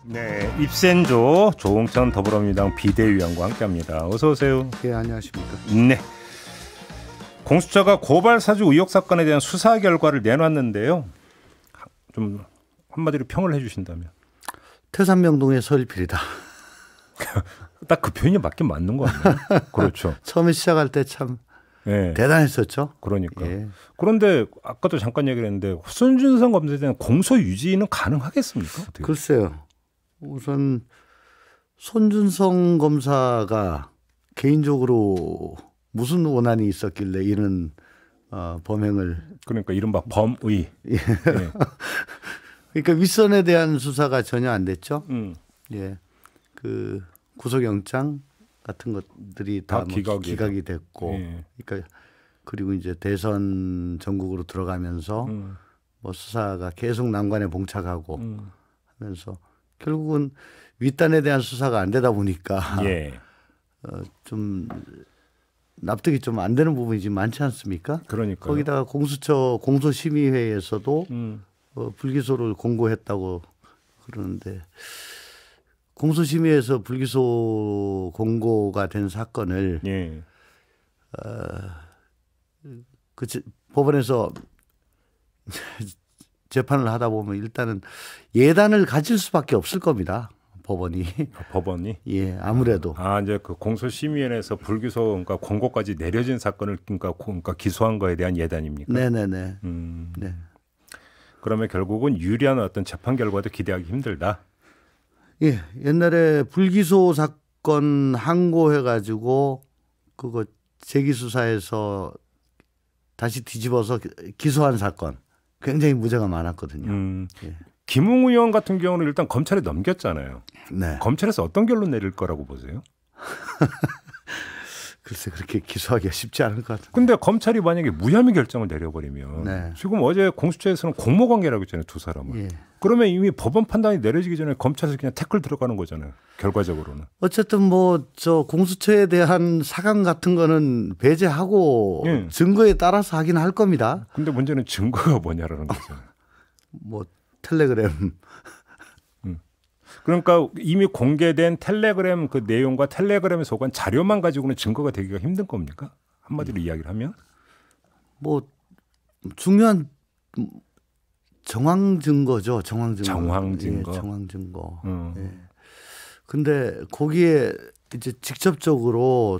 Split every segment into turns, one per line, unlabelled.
네, 입센조 조홍천 더불어민주당 비대위원과 함께합니다. 어서 오세요.
네, 안녕하십니까.
네, 공수처가 고발 사주 의혹 사건에 대한 수사 결과를 내놨는데요. 좀 한마디로 평을 해주신다면.
태산명동의 서일필이다.
딱 그 표현이 맞긴 맞는 거 같네요. 그렇죠.
처음에 시작할 때 참
네.
대단했었죠.
그러니까.
예.
그런데 아까도 잠깐 얘기를 했는데 손준성 검사에 대한 공소 유지는 가능하겠습니까? 어떻게?
글쎄요. 우선 손준성 검사가 개인적으로 무슨 원한이 있었길래 이런 범행을
그러니까 이른바 범의.
예.
네.
그러니까 윗선에 대한 수사가 전혀 안 됐죠.
예.
그 구속영장 같은 것들이 다 기각이 됐고,
예.
그러니까 그리고 이제 대선 전국으로 들어가면서 뭐 수사가 계속 난관에 봉착하고 하면서 결국은 윗단에 대한 수사가 안 되다 보니까
예.
좀 납득이 좀 안 되는 부분이 좀 많지 않습니까?
그러니까
거기다가 공수처 공소심의회에서도 불기소를 공고했다고 그러는데 공소심의에서 불기소 공고가 된 사건을
예.
법원에서 재판을 하다 보면 일단은 예단을 가질 수밖에 없을 겁니다. 법원이. 예, 아무래도.
이제 그 공소심의원에서 불기소 그러니까 공고까지 내려진 사건을 그러니까 기소한 거에 대한 예단입니까?
네네네.
네. 그러면 결국은 유리한 어떤 재판 결과도 기대하기 힘들다.
예, 옛날에 불기소 사건 항고해가지고 그거 재기수사해서 다시 뒤집어서 기소한 사건 굉장히 무죄가 많았거든요. 예.
김웅 의원 같은 경우는 일단 검찰에 넘겼잖아요.
네.
검찰에서 어떤 결론 내릴 거라고 보세요?
글쎄 그렇게 기소하기가 쉽지 않을 것 같아요.
근데 검찰이 만약에 무혐의 결정을 내려버리면
네.
지금 어제 공수처에서는 공모관계라고 했잖아요. 두 사람을.
예.
그러면 이미 법원 판단이 내려지기 전에 검찰에서 그냥 태클 들어가는 거잖아요. 결과적으로는.
어쨌든 뭐 저 공수처에 대한 사강 같은 거는 배제하고
예.
증거에 따라서 하긴 할 겁니다.
근데 문제는 증거가 뭐냐라는 거잖아요.
뭐 텔레그램.
그러니까 이미 공개된 텔레그램 그 내용과 텔레그램에 속한 자료만 가지고는 증거가 되기가 힘든 겁니까? 한마디로 이야기를 하면?
뭐 중요한 정황 증거죠. 정황 증거.
정황 증거.
예, 정황 증거. 예. 근데 거기에 이제 직접적으로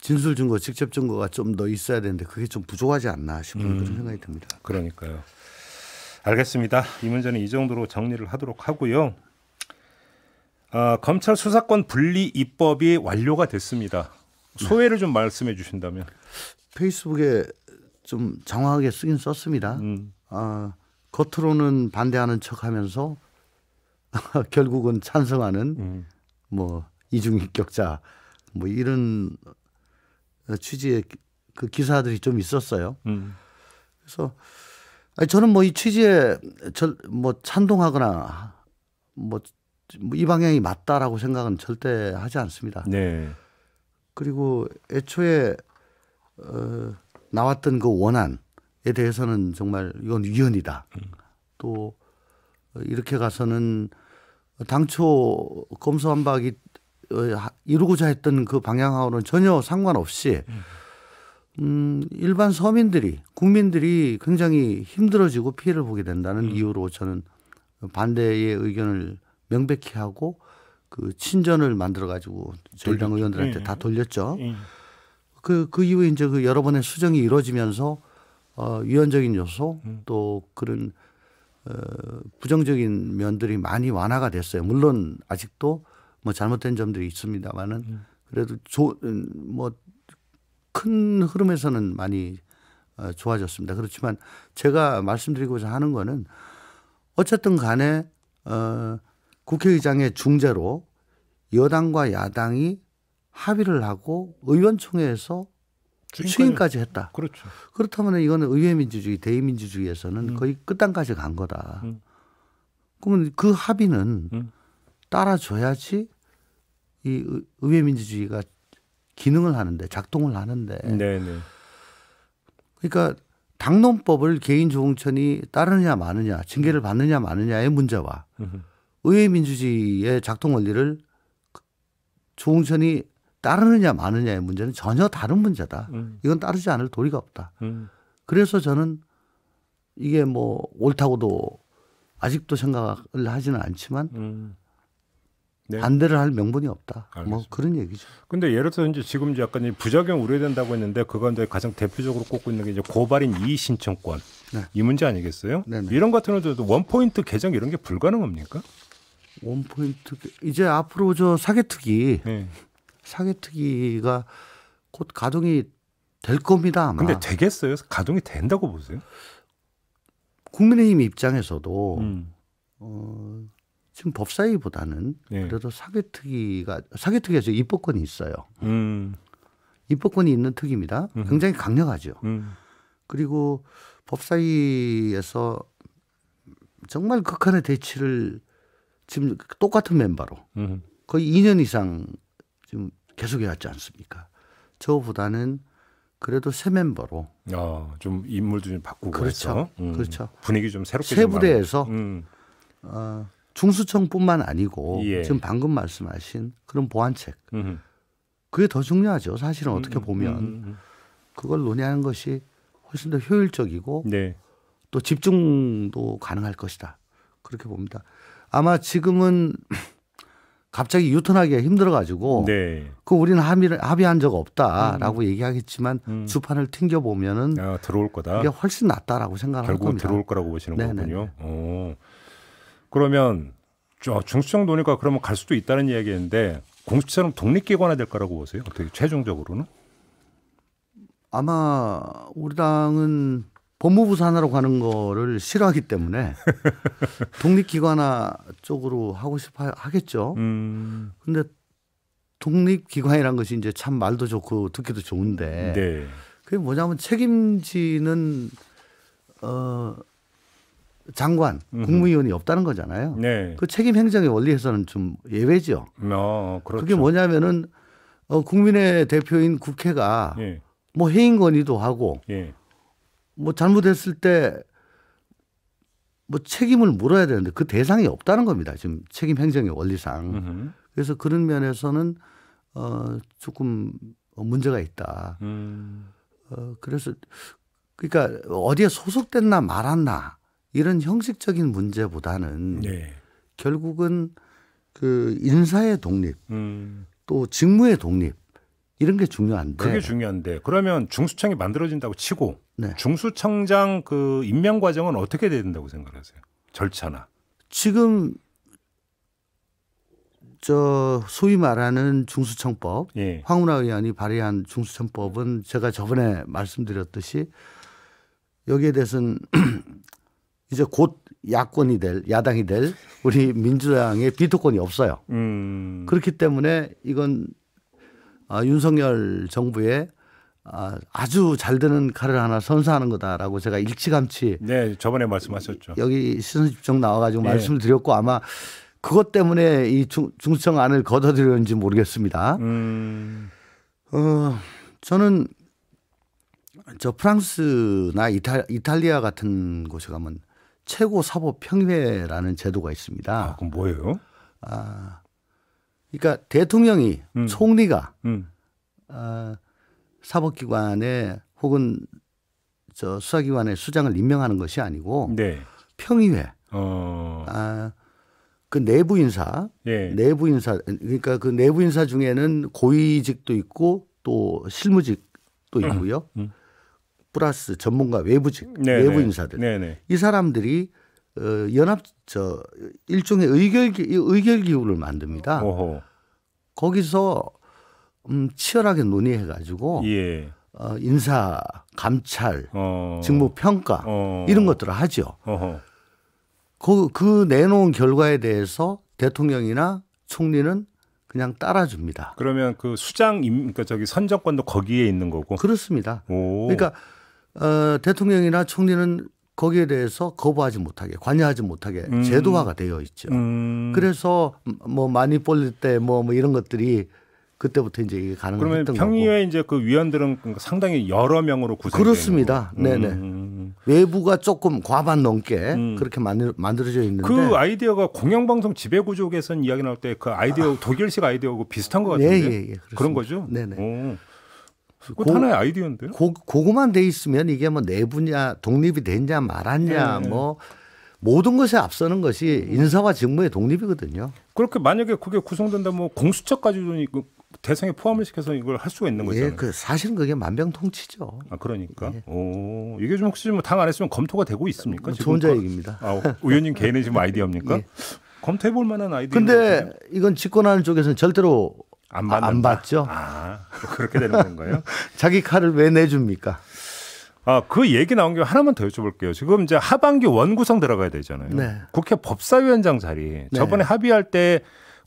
진술 증거, 직접 증거가 좀 더 있어야 되는데 그게 좀 부족하지 않나 싶은 그런 생각이 듭니다.
그러니까요. 알겠습니다. 이 문제는 이 정도로 정리를 하도록 하고요. 검찰 수사권 분리 입법이 완료가 됐습니다. 소회를 좀 말씀해 주신다면.
페이스북에 좀 장황하게 쓰긴 썼습니다. 겉으로는 반대하는 척하면서 결국은 찬성하는 뭐 이중인격자 뭐 이런 취지의 그 기사들이 좀 있었어요. 그래서 저는 뭐 이 취지에 뭐 찬동하거나 뭐 이 방향이 맞다라고 생각은 절대 하지 않습니다.
네.
그리고 애초에 나왔던 그 원안에 대해서는 정말 이건 위헌이다. 또 이렇게 가서는 당초 검수완박이 이루고자 했던 그 방향하고는 전혀 상관없이 일반 서민들이 국민들이 굉장히 힘들어지고 피해를 보게 된다는 이유로 저는 반대의 의견을 명백히 하고 그 친전을 만들어 가지고 저희 당 의원들한테 다 돌렸죠. 그 이후에 이제 그 여러 번의 수정이 이루어지면서 위헌적인 요소 또 그런 부정적인 면들이 많이 완화가 됐어요. 물론 아직도 뭐 잘못된 점들이 있습니다만은 그래도 뭐 큰 흐름에서는 많이 좋아졌습니다. 그렇지만 제가 말씀드리고자 하는 거는 어쨌든 간에 국회의장의 중재로 여당과 야당이 합의를 하고 의원총회에서 추인까지 했다.
그렇죠.
그렇다면 이거는 의회민주주의, 대의민주주의에서는 거의 끝단까지 간 거다. 그러면 그 합의는 따라줘야지 이 의회민주주의가 기능을 하는데 작동을 하는데.
네네.
그러니까 당론법을 개인 조응천이 따르느냐 마느냐 징계를 받느냐 마느냐의 문제와 의회 민주주의의 작동 원리를 조홍천이 따르느냐 마느냐의 문제는 전혀 다른 문제다. 이건 따르지 않을 도리가 없다. 그래서 저는 이게 뭐 옳다고도 아직도 생각을 하지는 않지만
네.
반대를 할 명분이 없다.
알겠습니다.
뭐 그런 얘기죠.
근데 예를 들어서 이제 지금 이제 약간 이 부작용 우려된다고 했는데 그건 이제 가장 대표적으로 꼽고 있는 게 이제 고발인 이의 신청권
네.
이 문제 아니겠어요?
네네.
이런 같은 경우도 원포인트 개정 이런 게 불가능합니까?
원포인트 이제 앞으로 저 사개특위
네.
사개특위가 곧 가동이 될 겁니다. 아마.
근데 되겠어요? 가동이 된다고 보세요?
국민의힘 입장에서도 지금 법사위보다는
네.
그래도 사개특위에서 입법권이 있어요.
음.
입법권이 있는 특위입니다. 굉장히 강력하죠. 그리고 법사위에서 정말 극한의 대치를 지금 똑같은 멤버로 거의 2년 이상 지금 계속해왔지 않습니까? 저보다는 그래도 새 멤버로.
좀 인물도 좀 바꾸고
그렇죠.
해서.
그렇죠.
분위기 좀 새롭게
새
좀
부대에서
만들고.
중수청뿐만 아니고
예.
지금 방금 말씀하신 그런 보완책. 그게 더 중요하죠. 사실은 어떻게 보면 그걸 논의하는 것이 훨씬 더 효율적이고
네.
또 집중도 가능할 것이다. 그렇게 봅니다. 아마 지금은 갑자기 유턴하기가 힘들어가지고
네.
그 우리는 합의한 적 없다라고 얘기하겠지만 주판을 튕겨 보면은
들어올 거다.
이게 훨씬 낫다라고 생각할
결국은
겁니다.
들어올 거라고 보시는
네네.
거군요. 그러면 중수청 논의가 그러면 갈 수도 있다는 이야기인데 공수처럼 독립기관화 될 거라고 보세요? 어떻게 최종적으로는?
아마 우리 당은 법무부 산하로 가는 거를 싫어하기 때문에 독립기관화 쪽으로 하고 싶어 하겠죠. 근데 독립기관이라는 것이 이제 참 말도 좋고 듣기도 좋은데
네.
그게 뭐냐면 책임지는 장관, 국무위원이 없다는 거잖아요.
네.
그 책임 행정의 원리에서는 좀 예외죠.
그렇죠.
그게 뭐냐면은 국민의 대표인 국회가
예.
뭐 해임 건의도 하고
예.
뭐 잘못했을 때 뭐 책임을 물어야 되는데 그 대상이 없다는 겁니다. 지금 책임 행정의 원리상. 그래서 그런 면에서는 조금 문제가 있다. 그래서 그러니까 어디에 소속됐나 말았나 이런 형식적인 문제보다는
네.
결국은 그 인사의 독립 또 직무의 독립 이런 게 중요한데
그게 중요한데 그러면 중수청이 만들어진다고 치고
네.
중수청장 그 임명 과정은 어떻게 돼야 된다고 생각하세요? 절차나.
지금 저 소위 말하는 중수청법
예.
황운하 의원이 발의한 중수청법은 제가 저번에 말씀드렸듯이 여기에 대해서는 이제 곧 야당이 될 우리 민주당의 비토권이 없어요. 그렇기 때문에 이건 윤석열 정부의 아주 잘 되는 칼을 하나 선사하는 거다라고 제가 일찌감치
네, 저번에 말씀하셨죠.
여기 시선집중 나와가지고
네.
말씀을 드렸고 아마 그것 때문에 이 중수청 안을 걷어들였는지 모르겠습니다. 저는 저 프랑스나 이탈리아 같은 곳에 가면 최고 사법 평의회라는 제도가 있습니다.
그럼 뭐예요?
그러니까 대통령이 총리가 사법기관에 혹은 저 수사기관의 수장을 임명하는 것이 아니고
네.
평의회. 그 내부 인사,
예.
내부 인사 그러니까 그 내부 인사 중에는 고위직도 있고 또 실무직도 있고요. 플러스 전문가 외부직, 외부 인사들.
네네.
이 사람들이 일종의 의결 기구를 만듭니다.
오호.
거기서 치열하게 논의해 가지고
예.
인사, 감찰, 직무 평가 이런 것들을 하죠.
어허.
그 내놓은 결과에 대해서 대통령이나 총리는 그냥 따라줍니다.
그러면 그 그러니까 저기 선정권도 거기에 있는 거고.
그렇습니다.
오.
그러니까 대통령이나 총리는 거기에 대해서 거부하지 못하게, 관여하지 못하게 제도화가 되어 있죠. 그래서 뭐 많이 볼 때 뭐 이런 것들이 그때부터 이제 이게 가능했던
그러면
거고.
평의회 이제 그 위원들은 상당히 여러 명으로 구성되는
그렇습니다.
거고.
네네. 외부가 조금 과반 넘게 그렇게 만들어져 있는데
그 아이디어가 공영방송 지배구조 개선 이야기 나올 때 그 아이디어 독일식 아이디어하고 비슷한 것 같은데
예,
그런 거죠?
네네.
그거 하나의 아이디어인데요?
그거만 돼 있으면 이게 뭐 내부냐 독립이 됐냐 말았냐 뭐 모든 것에 앞서는 것이 인사와 직무의 독립이거든요.
그렇게 만약에 그게 구성된다면 뭐 공수처까지도 대상에 포함을 시켜서 이걸 할 수가 있는 거잖아요.
예, 사실은 그게 만병통치죠.
아 그러니까.
예.
이게 좀 혹시 당 안에서 검토가 되고 있습니까?
좋은 얘기입니다.
의원님 개인의 지금 아이디어입니까?
예.
검토해볼 만한 아이디어.
근데 이건 집권하는 쪽에서는 절대로 안 받죠.
그렇게 되는 건가요?
자기 칼을 왜 내줍니까?
그 얘기 나온 게 하나만 더 여쭤볼게요. 지금 이제 하반기 원구성 들어가야 되잖아요.
네.
국회 법사위원장 자리 저번에 합의할 때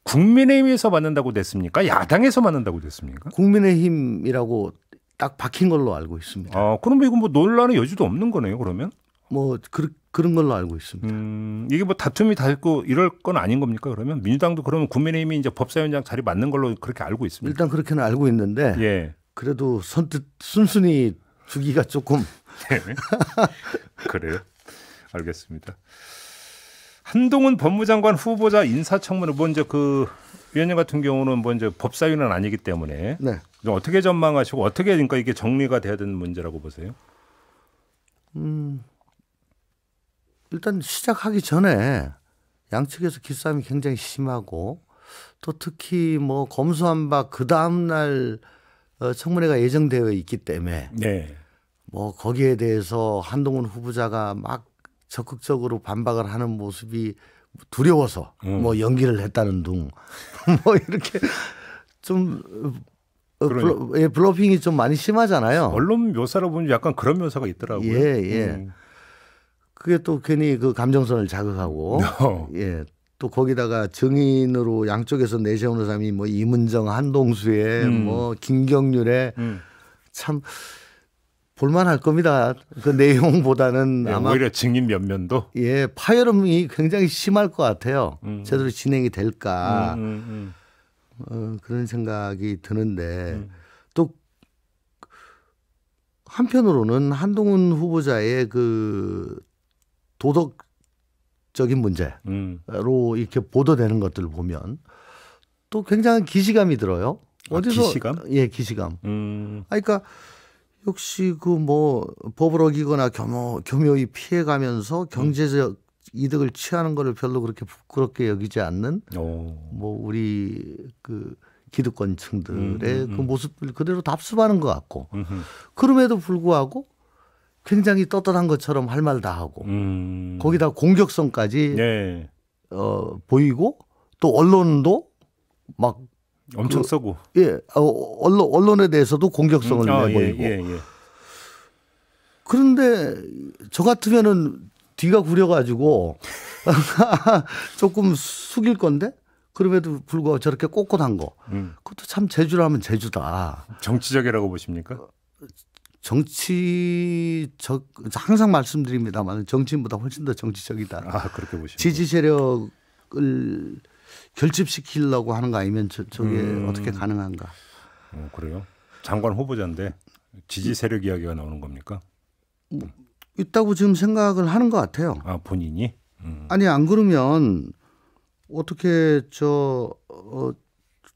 국민의힘에서 맡는다고 됐습니까? 야당에서 맡는다고 됐습니까?
국민의힘이라고 딱 박힌 걸로 알고 있습니다.
그러면 이건 뭐 논란의 여지도 없는 거네요. 그러면?
뭐 그런 걸로 알고 있습니다.
이게 뭐 다툼이 다 있고 이럴 건 아닌 겁니까? 그러면 민주당도 그러면 국민의힘이 이제 법사위원장 자리 맡는 걸로 그렇게 알고 있습니다.
일단 그렇게는 알고 있는데
예.
그래도 선뜻 순순히 주기가 조금
네. 그래요. 알겠습니다. 한동훈 법무장관 후보자 인사청문회 먼저 그 위원님 같은 경우는 먼저 법사위는 아니기 때문에
네.
좀 어떻게 전망하시고 어떻게 그러니까 이게 정리가 돼야 되는 문제라고 보세요?
일단 시작하기 전에 양측에서 기싸움이 굉장히 심하고 또 특히 뭐 검수완박 그 다음 날 청문회가 예정되어 있기 때문에
네.
뭐 거기에 대해서 한동훈 후보자가 막 적극적으로 반박을 하는 모습이 두려워서 뭐 연기를 했다는 둥 뭐 이렇게 좀 블러핑이 좀 많이 심하잖아요.
언론 묘사를 보면 약간 그런 묘사가 있더라고요.
예. 그게 또 괜히 그 감정선을 자극하고 예. 또 거기다가 증인으로 양쪽에서 내세우는 사람이 뭐 이문정, 한동수에 뭐 김경률에 참 볼만할 겁니다. 그 내용보다는 아마
오히려 증인 면면도
파열음이 굉장히 심할 것 같아요. 제대로 진행이 될까 그런 생각이 드는데 또 한편으로는 한동훈 후보자의 그 도덕적인 문제로 이렇게 보도되는 것들을 보면 또 굉장한 기시감이 들어요. 어디서
기시감?
예, 기시감. 그러니까 역시 그 뭐 법을 어기거나 교묘히 피해가면서 경제적 이득을 취하는 거를 별로 그렇게 부끄럽게 여기지 않는 뭐 우리 그 기득권층들의 그 모습을 그대로 답습하는 것 같고 그럼에도 불구하고 굉장히 떳떳한 것처럼 할 말 다 하고 거기다 공격성까지 보이고 또 언론도 막
엄청 쓰고
언론에 대해서도 공격성을 내보이고 그런데 저 같으면은 뒤가 구려가지고 조금 숙일 건데 그럼에도 불구하고 저렇게 꼿꼿한 거 그것도 참 제주라면 제주다.
정치적이라고 보십니까?
항상 말씀드립니다만 정치인보다 훨씬 더 정치적이다.
그렇게 보시면
지지 세력을 결집시키려고 하는 거 아니면 저게 어떻게 가능한가?
그래요? 장관 후보자인데 지지 세력 이야기가 나오는 겁니까?
있다고 지금 생각을 하는 것 같아요.
본인이?
아니 안 그러면 어떻게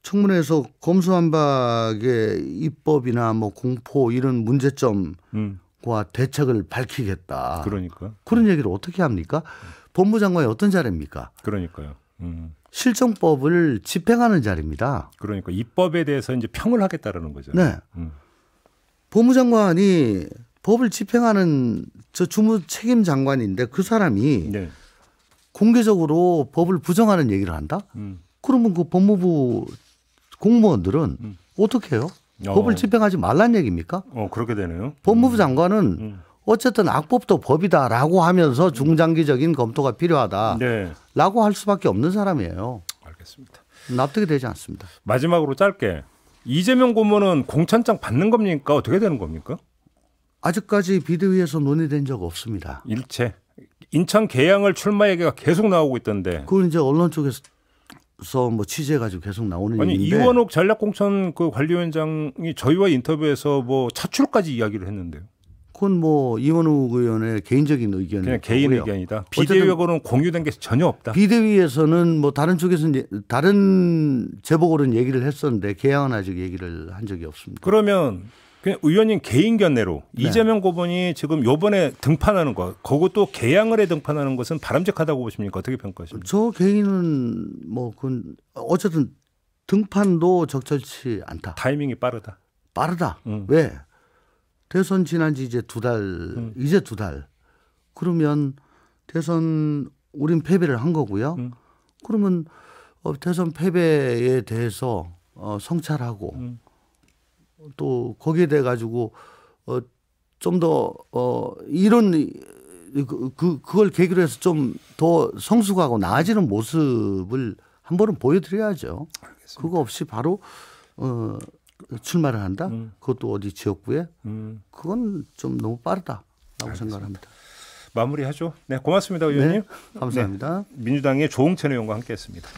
청문회에서 검수완박의 입법이나 뭐 공포 이런 문제점과 대책을 밝히겠다.
그러니까
그런 얘기를 어떻게 합니까? 법무장관이 어떤 자리입니까?
그러니까요.
실정법을 집행하는 자리입니다.
그러니까 입법에 대해서 이제 평을 하겠다라는 거잖아요.
네. 법무장관이 법을 집행하는 주무 책임 장관인데 그 사람이 공개적으로 법을 부정하는 얘기를 한다? 그러면 그 법무부 공무원들은 어떻게 해요? 법을 집행하지 말란 얘기입니까?
그렇게 되네요.
법무부 장관은 어쨌든 악법도 법이다라고 하면서 중장기적인 검토가 필요하다라고 할 수밖에 없는 사람이에요.
알겠습니다.
납득이 되지 않습니다.
마지막으로 짧게 이재명 고문은 공천장 받는 겁니까? 어떻게 되는 겁니까?
아직까지 비대위에서 논의된 적 없습니다.
일체. 인천 계양을 출마 얘기가 계속 나오고 있던데.
그건 이제 언론 쪽에서 뭐 취재해가지고 계속 나오는 얘기인데.
이원옥 전략공천 그 관리위원장이 저희와 인터뷰에서 뭐 차출까지 이야기를 했는데요.
그건 뭐 이원욱 의원의 개인적인 의견이고요.
그냥 개인 의견이다. 비대위하고는 공유된 게 전혀 없다.
비대위에서는 뭐 다른 쪽에서는 다른 제보로는 얘기를 했었는데 개항은 아직 얘기를 한 적이 없습니다.
그러면 그냥 의원님 개인 견해로
네.
이재명 고문이 지금 요번에 등판하는 거, 그것도 개항을 해 등판하는 것은 바람직하다고 보십니까? 어떻게 평가하십니까?
저 개인은 뭐 그건 어쨌든 등판도 적절치 않다.
타이밍이 빠르다.
빠르다. 왜? 대선 지난 지 이제 이제 두 달. 그러면 대선 우린 패배를 한 거고요. 그러면 대선 패배에 대해서 성찰하고 또 거기에 대해 가지고 좀 더 이런 그걸 계기로 해서 좀 더 성숙하고 나아지는 모습을 한 번은 보여드려야죠. 알겠습니다. 그거 없이 바로 출마를 한다. 그것도 어디 지역구에 그건 좀 너무 빠르다라고 알겠습니다. 생각합니다.
마무리하죠. 네, 고맙습니다, 의원님.
네, 감사합니다.
네, 민주당의 조홍천 의원과 함께했습니다.